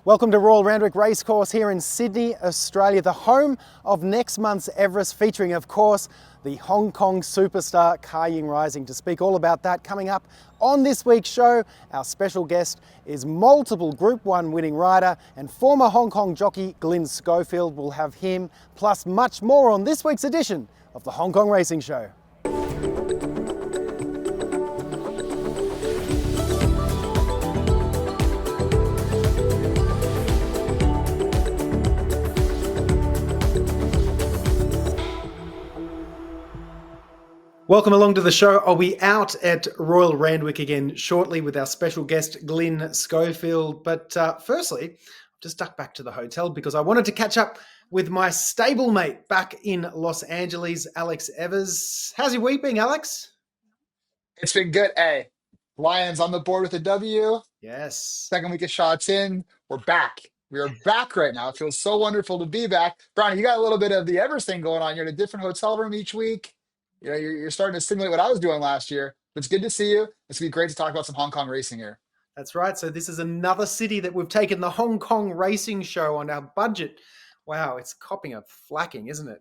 Welcome to Royal Randwick Racecourse here in Sydney, Australia, the home of next month's Everest, featuring, of course, the Hong Kong superstar Ka Ying Rising. To speak all about that, coming up on this week's show, our special guest is multiple Group 1 winning rider and former Hong Kong jockey Glyn Schofield. We'll have him, plus much more on this week's edition of the Hong Kong Racing Show. Welcome along to the show. I'll be out at Royal Randwick again shortly with our special guest, Glyn Schofield. But firstly, I've just ducked back to the hotel because I wanted to catch up with my stablemate back in Los Angeles, Alex Evers. How's your week been, Alex? It's been good. Hey, Lions on the board with a W. Yes. Second week of Sha Tin. We're back. We are back right now. It feels so wonderful to be back. Brownie, you got a little bit of the Everest thing going on. You're in a different hotel room each week. You're starting to simulate what I was doing last year. It's good to see you. It's going to be great to talk about some Hong Kong racing here. That's right. So this is another city that we've taken the Hong Kong Racing Show on our budget. Wow, it's copping a flacking, isn't it?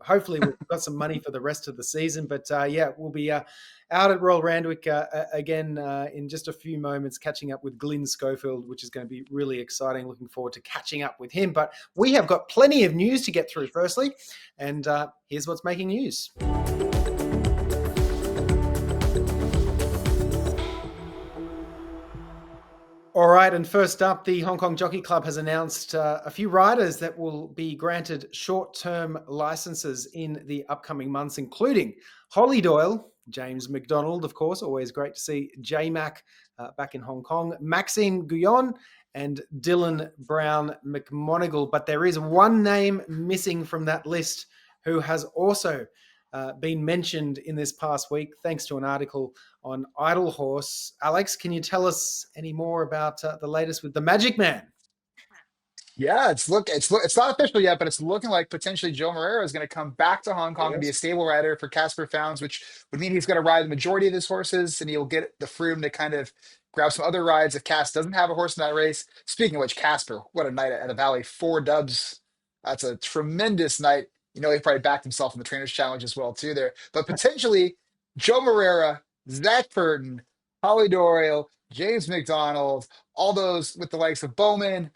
Hopefully we've got some money for the rest of the season. But yeah, we'll be out at Royal Randwick again in just a few moments, catching up with Glyn Schofield, which is going to be really exciting. Looking forward to catching up with him. But we have got plenty of news to get through firstly. And here's what's making news. All right, and first up, the Hong Kong Jockey Club has announced a few riders that will be granted short-term licenses in the upcoming months, including Holly Doyle, James McDonald, of course, always great to see J-Mac back in Hong Kong, Maxime Guyon, and Dylan Brown McMonigal. But there is one name missing from that list who has also been mentioned in this past week, thanks to an article on Idle Horse. Alex, can you tell us any more about the latest with the Magic Man? Yeah, it's not official yet, but it's looking like potentially Joe Moreira is going to come back to Hong Kong and be a Yes. stable rider for Casper Founds, which would mean he's going to ride the majority of his horses, and he'll get the freedom to kind of grab some other rides if Cass doesn't have a horse in that race. Speaking of which, Casper, what a night at the Valley, 4 dubs. That's a tremendous night. He probably backed himself in the Trainers Challenge as well too there. But potentially Joe Moreira, Zac Purton, Holly Doyle, James McDonald, all those with the likes of Bowman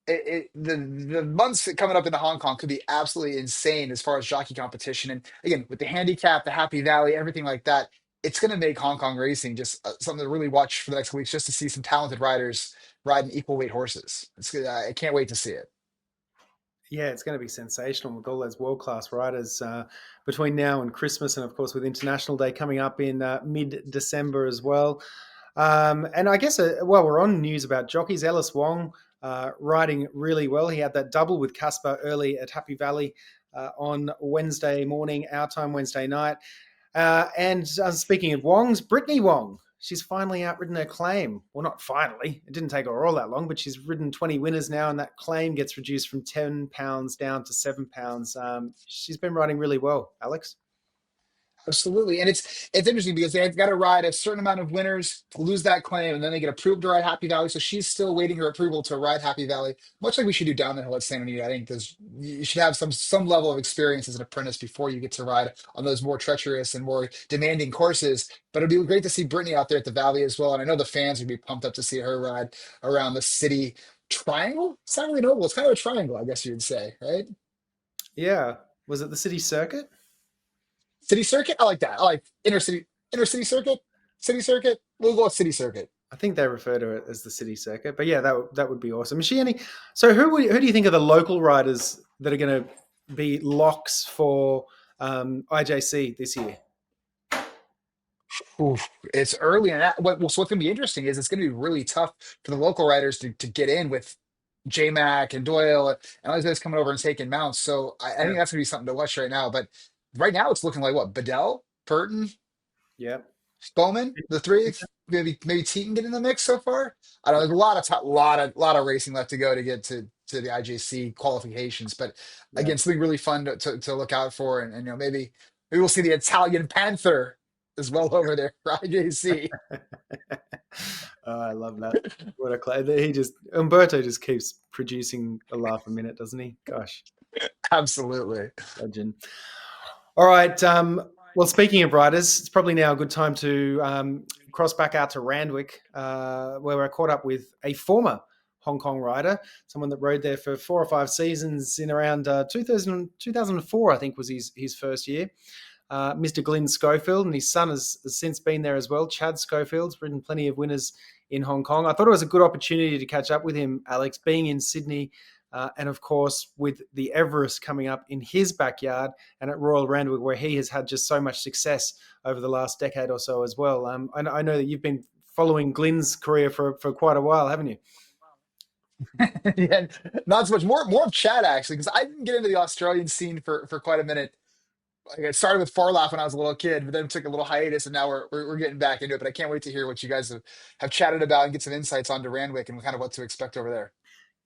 the months coming up into Hong Kong could be absolutely insane as far as jockey competition. And again, with the handicap, the Happy Valley, everything like that, it's going to make Hong Kong racing just something to really watch for the next weeks, just to see some talented riders riding equal weight horses. I can't wait to see it. Yeah, it's going to be sensational with all those world-class riders between now and Christmas, and of course with International Day coming up in mid-December as well. And I guess while we're on news about jockeys, Ellis Wong riding really well. He had that double with Casper early at Happy Valley on Wednesday morning, our time Wednesday night. And speaking of Wongs, Brittany Wong, she's finally outridden her claim. Well, not finally. It didn't take her all that long, but she's ridden 20 winners now, and that claim gets reduced from £10 down to £7. She's been riding really well, Alex. Absolutely. And it's interesting because they've got to ride a certain amount of winners to lose that claim, and then they get approved to ride Happy Valley. So she's still waiting her approval to ride Happy Valley, much like we should do down the hill at Santa Anita. I think there's you should have some level of experience as an apprentice before you get to ride on those more treacherous and more demanding courses. But it'd be great to see Brittany out there at the Valley as well. And I know the fans would be pumped up to see her ride around the city triangle. It's not really an oval, it's kind of a triangle, I guess you'd say, right? Yeah. Was it the city circuit? City circuit? I like that. I like inner city circuit, city circuit. We'll go with city circuit. I think they refer to it as the city circuit, but yeah, that would be awesome. Is she any? So who do you think are the local riders that are going to be locks for IJC this year? Oof, it's early, and so what's going to be interesting is it's going to be really tough for the local riders to get in with J Mac and Doyle and all these guys coming over and taking mounts. So I Yeah, think that's going to be something to watch right now. But right now, it's looking like what Bedell, Purton, yeah, Bowman, the three, maybe Teaton get in the mix so far. I don't know. There's a lot of lot of racing left to go to get to the IJC qualifications, but yeah. again, something really fun to look out for, and maybe we'll see the Italian Panther as well over there for IJC. Oh, I love that. What a he just Umberto just keeps producing a laugh a minute, doesn't he? Gosh, Absolutely. legend. All right. Well, speaking of riders, it's probably now a good time to cross back out to Randwick, where we're caught up with a former Hong Kong rider, someone that rode there for 4 or 5 seasons in around 2004, I think was his first year. Mr. Glyn Schofield, and his son has since been there as well. Chad Schofield's ridden plenty of winners in Hong Kong. I thought it was a good opportunity to catch up with him, Alex, being in Sydney, and of course with the Everest coming up in his backyard and at Royal Randwick, where he has had just so much success over the last decade or so as well. I know that you've been following Glyn's career for quite a while, haven't you? Yeah, not so much. More of Chad actually, because I didn't get into the Australian scene for quite a minute. Like I started with Farlaugh when I was a little kid, but then took a little hiatus, and now we're getting back into it. But I can't wait to hear what you guys have chatted about and get some insights onto Randwick and kind of what to expect over there.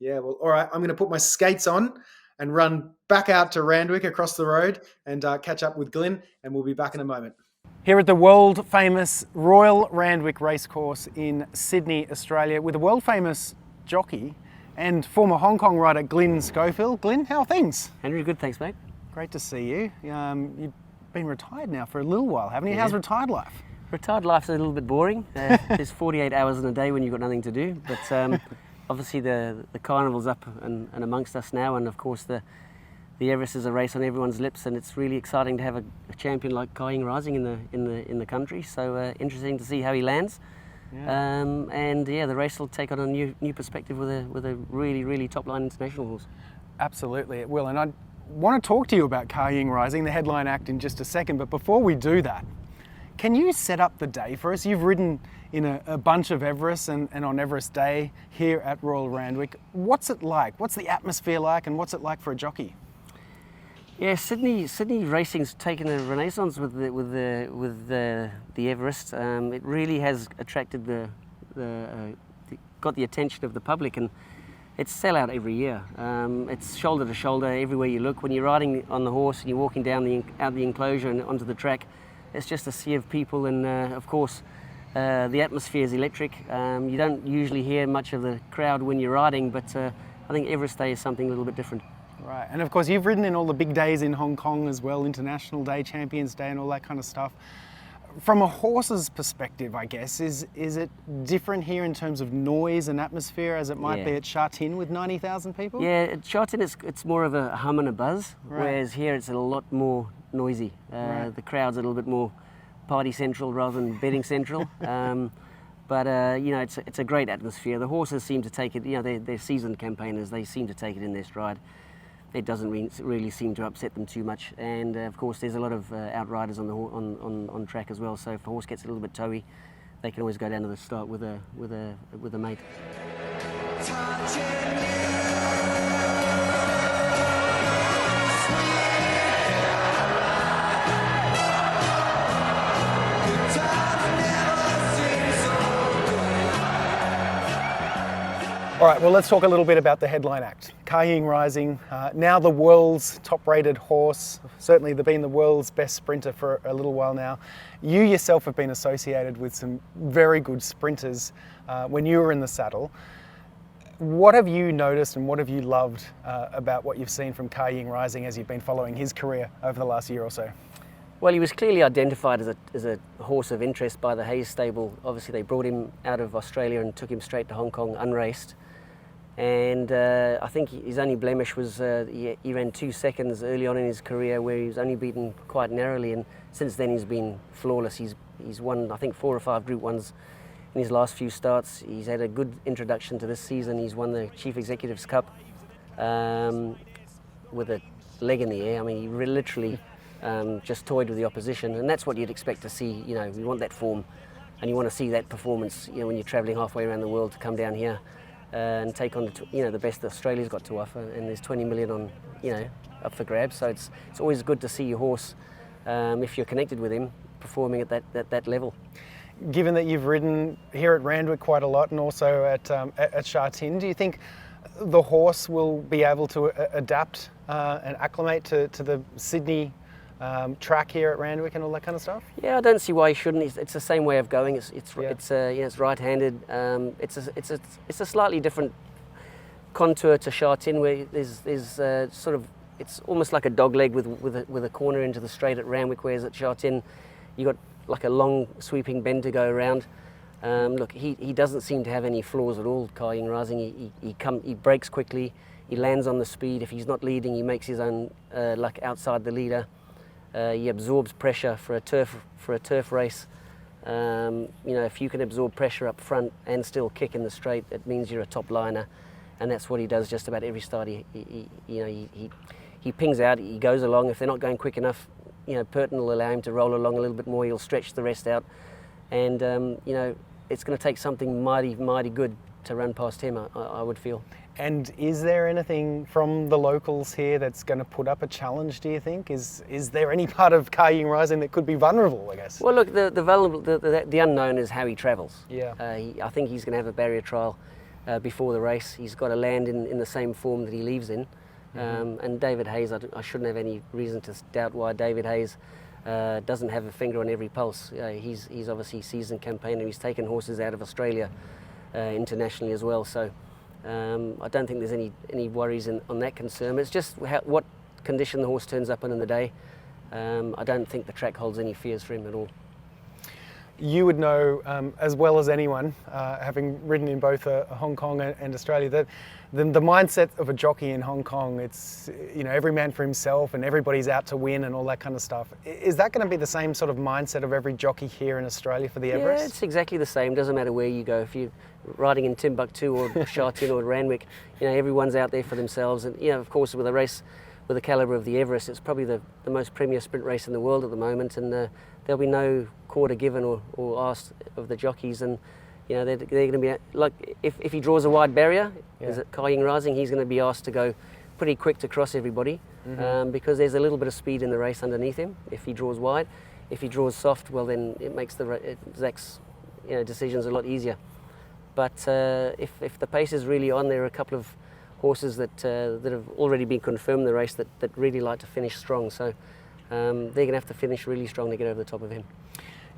Yeah, well, all right. I'm going to put my skates on and run back out to Randwick across the road and catch up with Glyn, and we'll be back in a moment. Here at the world famous Royal Randwick Racecourse in Sydney, Australia, with a world famous jockey and former Hong Kong rider Glyn Schofield. Glyn, how are things? Henry, good, thanks, mate. Great to see you. You've been retired now for a little while, haven't you? Yeah. How's retired life? Retired life's a little bit boring. There's 48 hours in a day when you've got nothing to do, but obviously the carnival's up and amongst us now, and of course the Everest is a race on everyone's lips, and it's really exciting to have a champion like Ka Ying Rising in the country. So interesting to see how he lands. Yeah. And yeah, the race will take on a new perspective with a really top line international horse. Absolutely, it will. And I want to talk to you about Ka Ying Rising, the headline act, in just a second. But before we do that, can you set up the day for us? You've ridden in a bunch of Everest and on Everest Day here at Royal Randwick. What's it like? What's the atmosphere like, and what's it like for a jockey? Yeah, Sydney racing's taken a renaissance with the Everest. It really has attracted got the attention of the public, and it's sell out every year. It's shoulder to shoulder everywhere you look. When you're riding on the horse and you're walking down out the enclosure and onto the track, it's just a sea of people, and of course the atmosphere is electric. You don't usually hear much of the crowd when you're riding, but I think Everest Day is something a little bit different. Right, and of course you've ridden in all the big days in Hong Kong as well, International Day, Champions Day and all that kind of stuff. From a horse's perspective, I guess, is it different here in terms of noise and atmosphere as it might be at Sha Tin with 90,000 people? Yeah, at Sha Tin it's more of a hum and a buzz, whereas here it's a lot more noisy. The crowd's a little bit more party central rather than betting central. But you know, it's a great atmosphere. The horses seem to take it, you know, they're seasoned campaigners, they seem to take it in their stride. It doesn't really seem to upset them too much, and of course there's a lot of outriders on track as well. So if a horse gets a little bit toey, they can always go down to the start with a mate. All right, well, let's talk a little bit about the headline act. Ka Ying Rising, now the world's top-rated horse, certainly been the world's best sprinter for a little while now. You yourself have been associated with some very good sprinters when you were in the saddle. What have you noticed and what have you loved about what you've seen from Ka Ying Rising as you've been following his career over the last year or so? Well, he was clearly identified as a horse of interest by the Hayes stable. Obviously, they brought him out of Australia and took him straight to Hong Kong unraced. And I think his only blemish was he ran 2 seconds early on in his career, where he was only beaten quite narrowly, and since then he's been flawless. He's won, I think, 4 or 5 Group 1s in his last few starts. He's had a good introduction to this season. He's won the Chief Executives Cup with a leg in the air. I mean, he literally just toyed with the opposition, and that's what you'd expect to see. You know, you want that form, and you want to see that performance, you know, when you're travelling halfway around the world to come down here and take on the best that Australia's got to offer, and there's 20 million on, up for grabs. So it's always good to see your horse, if you're connected with him, performing at that level. Given that you've ridden here at Randwick quite a lot and also at Sha Tin, do you think the horse will be able to adapt and acclimate to the Sydney track here at Randwick and all that kind of stuff? Yeah, I don't see why he shouldn't. It's the same way of going. It's right-handed. It's a slightly different contour to Sha Tin, where there's sort of, it's almost like a dog leg with a corner into the straight at Randwick, whereas at Sha Tin you got like a long sweeping bend to go around. Look, he doesn't seem to have any flaws at all, Ka Ying Rising. He breaks quickly, he lands on the speed. If he's not leading, he makes his own luck outside the leader. He absorbs pressure for a turf race. If you can absorb pressure up front and still kick in the straight, it means you're a top liner, and that's what he does just about every start. He pings out, he goes along. If they're not going quick enough, Purton will allow him to roll along a little bit more. He'll stretch the rest out, and it's going to take something mighty good to run past him, I would feel. And is there anything from the locals here that's going to put up a challenge, do you think? Is there any part of Ka Ying Rising that could be vulnerable, I guess? Well, look, the unknown is how he travels. Yeah. I think he's going to have a barrier trial before the race. He's got to land in the same form that he leaves in. And David Hayes, I shouldn't have any reason to doubt why David Hayes doesn't have a finger on every pulse. He's obviously a seasoned campaigner. He's taken horses out of Australia internationally as well. So I don't think there's any worries on that concern. It's just what condition the horse turns up in the day. I don't think the track holds any fears for him at all. You would know as well as anyone, having ridden in both Hong Kong and Australia, that the mindset of a jockey in Hong Kong, it's every man for himself and everybody's out to win and all that kind of stuff. Is that going to be the same sort of mindset of every jockey here in Australia for the Everest? Yeah, it's exactly the same. Doesn't matter where you go. If you're riding in Timbuktu or Sha Tin or Randwick, everyone's out there for themselves. And of course, with a race with the calibre of the Everest, it's probably the most premier sprint race in the world at the moment, and there'll be no quarter given or asked of the jockeys, and they're going to be like, if he draws a wide barrier, is it Ka Ying Rising, he's going to be asked to go pretty quick to cross everybody, because there's a little bit of speed in the race underneath him if he draws wide. If he draws soft, well then it makes Zac's decisions a lot easier. But if the pace is really on, there are a couple of horses that have already been confirmed in the race that really like to finish strong. So they're going to have to finish really strong to get over the top of him.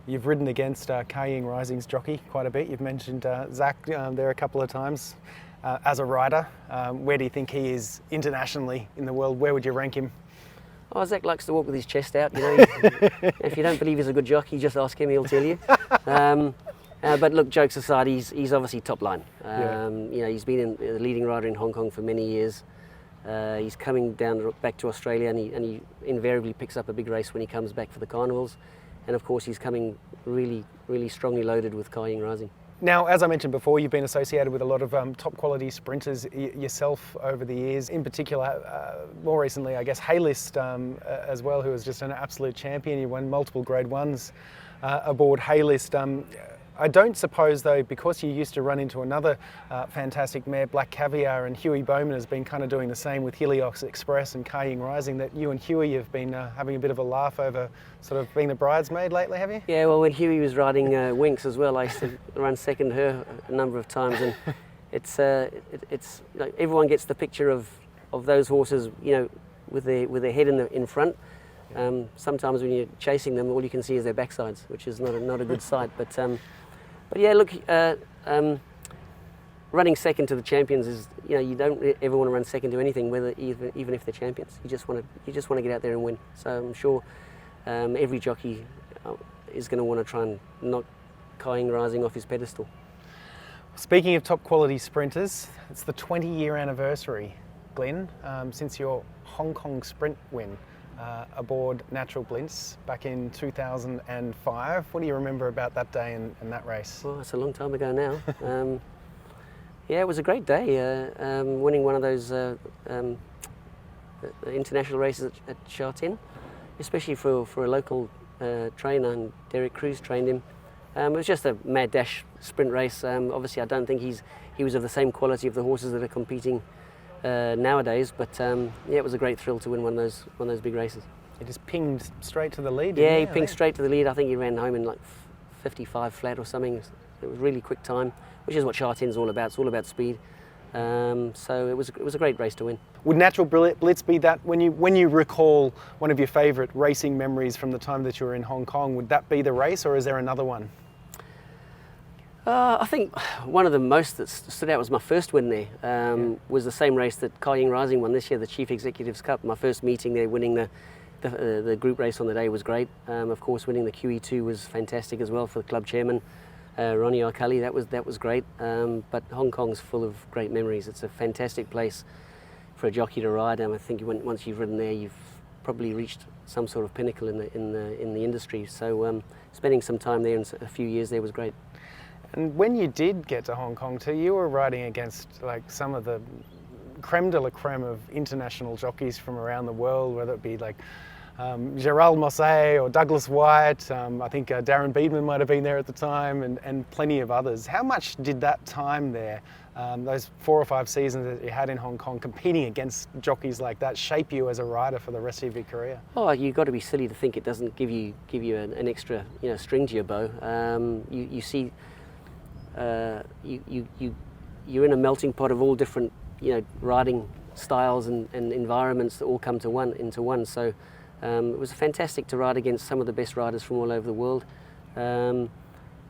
You've ridden against Ka Ying Rising's jockey quite a bit. You've mentioned Zac there a couple of times. As a rider, where do you think he is internationally in the world? Where would you rank him? Oh, Zac likes to walk with his chest out. If you don't believe he's a good jockey, just ask him, he'll tell you. But look, jokes aside, he's obviously top line. He's been the leading rider in Hong Kong for many years. He's coming back to Australia, and he invariably picks up a big race when he comes back for the carnivals. And of course, he's coming really, really strongly loaded with Ka Ying Rising. Now, as I mentioned before, you've been associated with a lot of top quality sprinters yourself over the years. In particular, more recently, I guess, Haylist as well, who was just an absolute champion. He won multiple Grade 1s aboard Haylist. I don't suppose, though, because you used to run into another fantastic mare, Black Caviar, and Huey Bowman has been kind of doing the same with Helios Express and Ka Ying Rising, that you and Huey have been having a bit of a laugh over sort of being the bridesmaid lately, have you? Yeah, well, when Huey was riding Winx as well, I used to run second to her a number of times, and it's like everyone gets the picture of those horses, with their head in front. Sometimes when you're chasing them, all you can see is their backsides, which is not a good sight. But yeah, look, running second to the champions is, you don't ever want to run second to anything, even if they're champions. You just want to get out there and win. So I'm sure every jockey is going to want to try and knock Ka Ying Rising off his pedestal. Speaking of top quality sprinters, it's the 20-year anniversary, Glyn, since your Hong Kong sprint win aboard Natural Bliss back in 2005. What do you remember about that day and that race? Well, it's a long time ago now. Yeah, it was a great day, winning one of those international races at Sha Tin, especially for a local trainer, and Derek Cruz trained him. It was just a mad dash sprint race. Obviously, I don't think he was of the same quality of the horses that are competing nowadays, but yeah, it was a great thrill to win one of those big races. He just pinged straight to the lead. Yeah, he pinged straight to the lead. I think he ran home in like 55 flat or something. It was really quick time, which is what Sha Tin's all about. It's all about speed. So it was a great race to win. Would Natural Blitz be that, when you recall one of your favourite racing memories from the time that you were in Hong Kong, would that be the race, or is there another one? I think one of the most that stood out was my first win there. Was the same race that Ka Ying Rising won this year, the Chief Executives Cup. My first meeting there, winning the group race on the day was great. Of course, winning the QE2 was fantastic as well for the club chairman, Ronnie Arkali. That was great. But Hong Kong's full of great memories. It's a fantastic place for a jockey to ride, and I think once you've ridden there, you've probably reached some sort of pinnacle in the industry. So spending some time there and a few years there was great. And when you did get to Hong Kong too, you were riding against like some of the creme de la creme of international jockeys from around the world, whether it be like Gerald Mosse or Douglas White. I think Darren Beedman might have been there at the time, and plenty of others. How much did that time there, those 4 or 5 seasons that you had in Hong Kong, competing against jockeys like that, shape you as a rider for the rest of your career? Oh, you've got to be silly to think it doesn't give you an extra string to your bow. You see. You're in a melting pot of all different riding styles and environments that all come into one. So it was fantastic to ride against some of the best riders from all over the world. And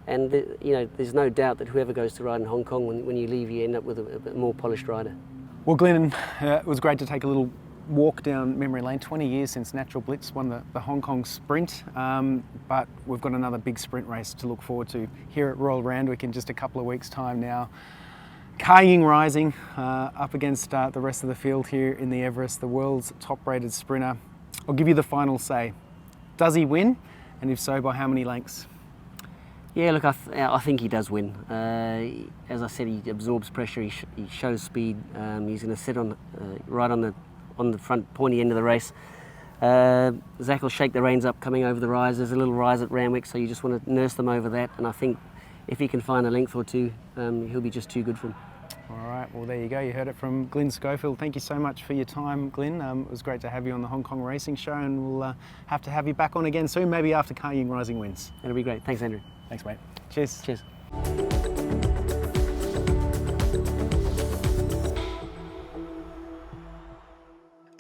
there's no doubt that whoever goes to ride in Hong Kong, when you leave, you end up with a more polished rider. Well, Glyn, it was great to take a little walk down memory lane. 20 years since Natural Blitz won the Hong Kong Sprint, but we've got another big sprint race to look forward to here at Royal Randwick in just a couple of weeks' time now. Ka Ying Rising up against the rest of the field here in the Everest, the world's top-rated sprinter. I'll give you the final say. Does he win? And if so, by how many lengths? Yeah, look, I think he does win. As I said, he absorbs pressure, he shows speed. He's going to sit right on the front pointy end of the race. Zac will shake the reins up coming over the rise. There's a little rise at Randwick, so you just want to nurse them over that, and I think if he can find a length or two, he'll be just too good for him. All right, well there you go, you heard it from Glyn Schofield. Thank you so much for your time, Glyn. It was great to have you on the Hong Kong Racing Show, and we'll have to have you back on again soon, maybe after Ka Ying Rising wins. That'll be great. Thanks, Andrew. Thanks, mate. Cheers. Cheers.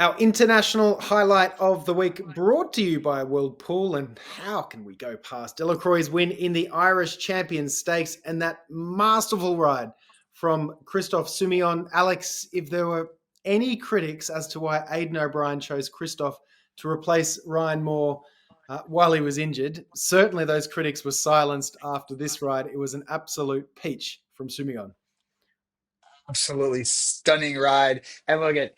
Our international highlight of the week brought to you by World Pool, and how can we go past Delacroix's win in the Irish Champions Stakes and that masterful ride from Christophe Soumillon. Alex, if there were any critics as to why Aidan O'Brien chose Christophe to replace Ryan Moore while he was injured, certainly those critics were silenced after this ride. It was an absolute peach from Soumillon. Absolutely stunning ride. And look at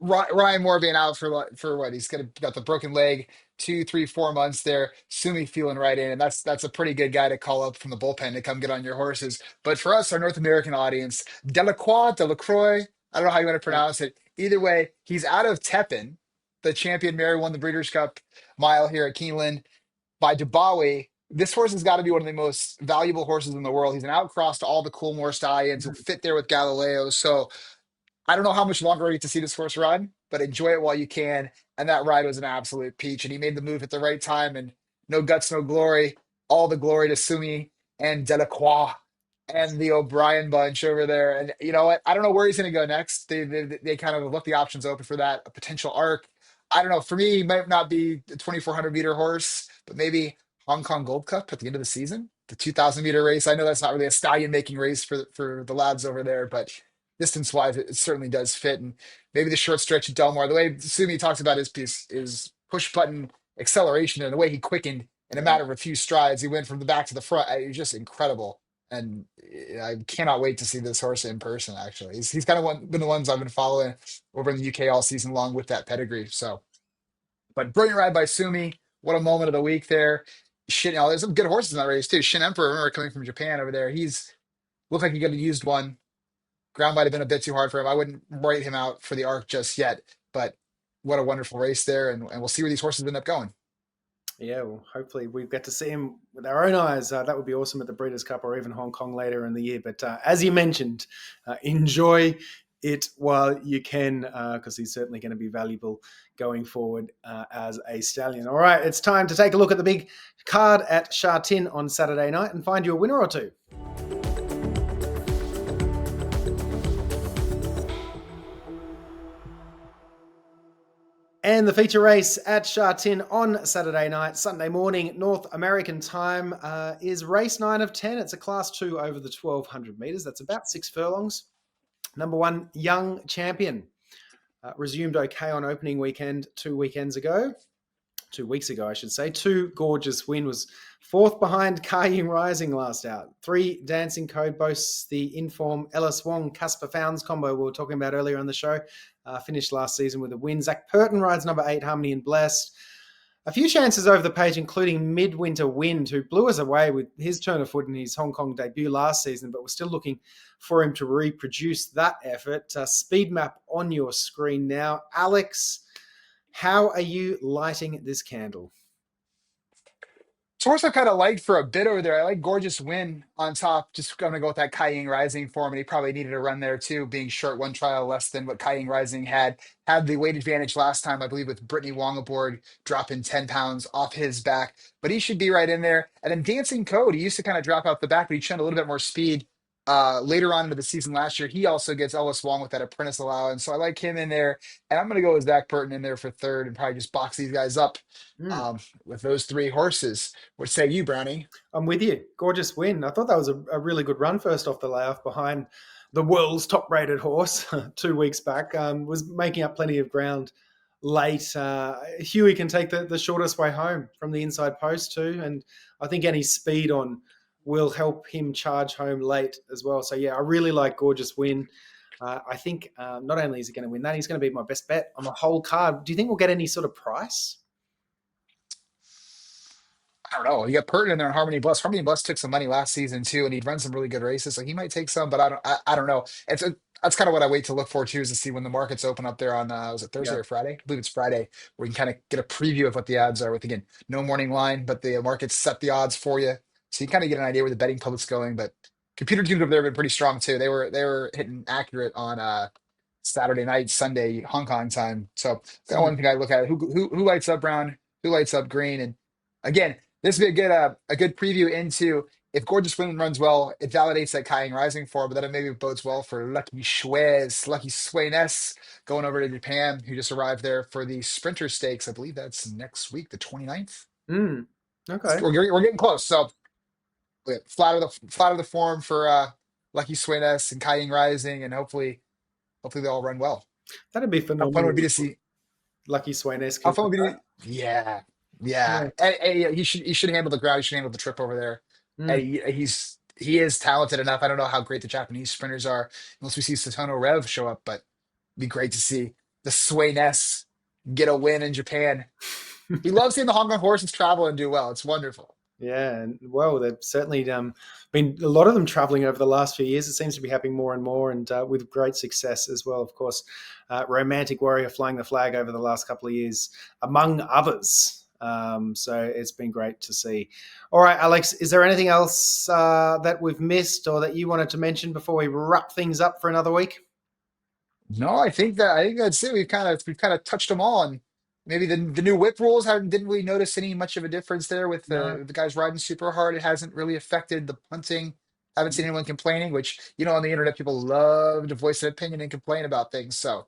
Ryan Moore being out for what? He's got the broken leg, 2, 3, 4 months there. Sumi feeling right in, and that's a pretty good guy to call up from the bullpen to come get on your horses. But for us, our North American audience, Delacroix, I don't know how you want to pronounce it. Either way, he's out of Tepin, the champion mare who won the Breeders' Cup Mile here at Keeneland by Dubawi. This horse has got to be one of the most valuable horses in the world. He's an outcross to all the Coolmore stallions who fit there with Galileo. So I don't know how much longer we get to see this horse ride, but enjoy it while you can. And that ride was an absolute peach. And he made the move at the right time. And no guts, no glory. All the glory to Sumi and Delacroix and the O'Brien bunch over there. And you know what? I don't know where he's going to go next. They kind of left the options open for that. A potential arc. I don't know. For me, he might not be the 2,400-meter horse, but maybe Hong Kong Gold Cup at the end of the season, the 2,000-meter race. I know that's not really a stallion-making race for the lads over there, but distance-wise, it certainly does fit. And maybe the short stretch at Del Mar, the way Sumi talks about his piece is push-button acceleration and the way he quickened in a matter of a few strides. He went from the back to the front. It was just incredible. And I cannot wait to see this horse in person, actually. He's kind of been the ones I've been following over in the UK all season long with that pedigree. So, but brilliant ride by Sumi. What a moment of the week there. There's some good horses in that race, too. Shin Emperor, I remember coming from Japan over there. He's looked like he could have used one. Ground might have been a bit too hard for him. I wouldn't write him out for the arc just yet, but what a wonderful race there. And we'll see where these horses end up going. Yeah, well, hopefully we get to see him with our own eyes. That would be awesome at the Breeders' Cup or even Hong Kong later in the year. But as you mentioned, enjoy it while you can, because he's certainly going to be valuable going forward as a stallion. All right, it's time to take a look at the big card at Sha Tin on Saturday night and find you a winner or two. And the feature race at Sha Tin on Saturday night, Sunday morning, North American time, is race 9 of 10. It's a class 2 over the 1200 metres. That's about 6 furlongs. Number 1, Young Champion. Resumed okay on opening weekend 2 weeks ago, I should say. 2 Gorgeous Win was fourth behind Ka Ying Rising last out. 3 Dancing Code boasts the inform Ellis Wong Casper Founds combo we were talking about earlier on the show. Finished last season with a win. Zac Purton rides number 8 Harmony and Blessed. A few chances over the page, including Midwinter Wind, who blew us away with his turn of foot in his Hong Kong debut last season, but we're still looking for him to reproduce that effort. Speed map on your screen now. Alex, how are you lighting this candle? Source I've kind of liked for a bit over there. I like Gorgeous Win on top. Just going to go with that Ka Ying Rising form, and he probably needed a run there too, being short one trial less than what Ka Ying Rising had. Had the weight advantage last time, I believe, with Brittany Wong aboard, dropping 10 pounds off his back. But he should be right in there. And then Dancing Code, he used to kind of drop out the back, but he showed a little bit more speed later on into the season last year. He also gets Ellis Wong with that apprentice allowance. So I like him in there. And I'm going to go with Zac Purton in there for third and probably just box these guys up Mm. with those 3 horses. What say you, Brownie? I'm with you. Gorgeous Win. I thought that was a really good run first off the layoff behind the world's top rated horse 2 weeks back. Was making up plenty of ground late. Huey can take the shortest way home from the inside post too. And I think any speed on will help him charge home late as well. So, yeah, I really like Gorgeous Win. I think not only is he going to win that, he's going to be my best bet on the whole card. Do you think we'll get any sort of price? I don't know. You got Purton in there and Harmony Bless. Harmony Bless took some money last season too, and he'd run some really good races. So he might take some, but I don't know. That's kind of what I wait to look for too, is to see when the markets open up there on was it Thursday Yeah. or Friday? I believe it's Friday, where you can kind of get a preview of what the odds are. With again, no morning line, but the markets set the odds for you, so you kind of get an idea where the betting public's going. But computer teams over there have been pretty strong too. They were hitting accurate on Saturday night, Sunday Hong Kong time. So the one thing I look at, who lights up brown, who lights up green, and again, this would be a good preview into if Gorgeous Women runs well, it validates that Ka Ying Rising form, but then it maybe bodes well for Lucky Sweyness going over to Japan, who just arrived there for the Sprinter Stakes. I believe that's next week, the 29th. Mm. Okay. We're getting close. So yeah, flatter the form for Lucky Sweyness and Ka Ying Rising, and hopefully they all run well. That'd be How fun would it phenomenal. be to see Lucky Sweynesse How keep fun it would up. it be? Yeah, yeah. Yeah. Yeah, he should handle the ground. He should handle the trip over there. And Mm. he is talented enough. I don't know how great the Japanese sprinters are unless we see Satono Rev show up, but it'd be great to see the Sway Ness get a win in Japan. We love seeing the Hong Kong horses travel and do well. It's wonderful. Yeah, and well, they've certainly been a lot of them traveling over the last few years. It seems to be happening more and more, and with great success as well. Of course, Romantic Warrior flying the flag over the last couple of years, among others. So it's been great to see. All right, Alex, is there anything else that we've missed or that you wanted to mention before we wrap things up for another week? No, I think that's it. We've kind of touched them all, and maybe the new whip rules haven't didn't really notice any much of a difference there with No. the guys riding super hard. It hasn't really affected the punting. Haven't seen anyone complaining, which on the internet people love to voice an opinion and complain about things. So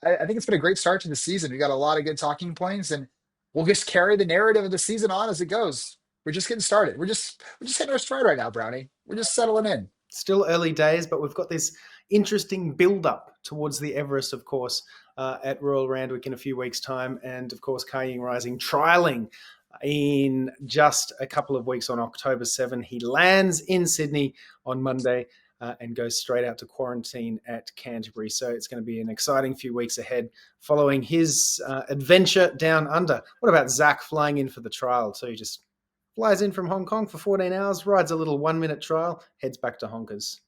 I think it's been a great start to the season. We got a lot of good talking points, and we'll just carry the narrative of the season on as it goes. We're just getting started. We're just hitting our stride right now, Brownie. We're just settling in. Still early days, but we've got this interesting build up towards the Everest, of course, at Royal Randwick in a few weeks' time. And of course, Ka Ying Rising trialing in just a couple of weeks on October 7. He lands in Sydney on Monday and goes straight out to quarantine at Canterbury. So it's going to be an exciting few weeks ahead following his adventure down under. What about Zac flying in for the trial? So he just flies in from Hong Kong for 14 hours, rides a little 1 minute trial, heads back to Honkers.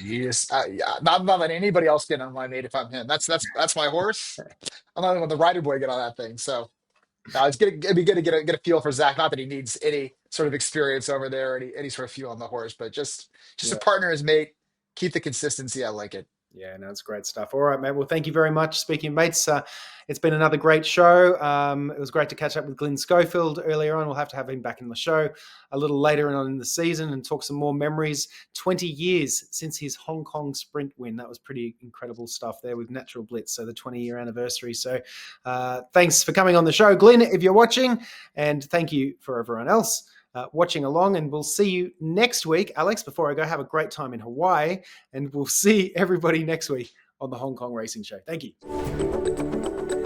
Yes, yeah, not letting anybody else get on my mate if I'm him. That's my horse. I'm not letting the rider boy get on that thing. So it'd be good to get a feel for Zach. Not that he needs any sort of experience over there, or any sort of feel on the horse, but just Yeah. a partner as mate. Keep the consistency. I like it. Yeah, no, it's great stuff. All right, mate. Well, thank you very much. Speaking of mates, it's been another great show. It was great to catch up with Glyn Schofield earlier on. We'll have to have him back in the show a little later on in the season and talk some more memories. 20 years since his Hong Kong sprint win. That was pretty incredible stuff there with Natural Blitz. So the 20-year anniversary. So thanks for coming on the show, Glyn, if you're watching. And thank you for everyone else watching along, and we'll see you next week. Alex, before I go, have a great time in Hawaii, and we'll see everybody next week on the Hong Kong Racing Show. Thank you.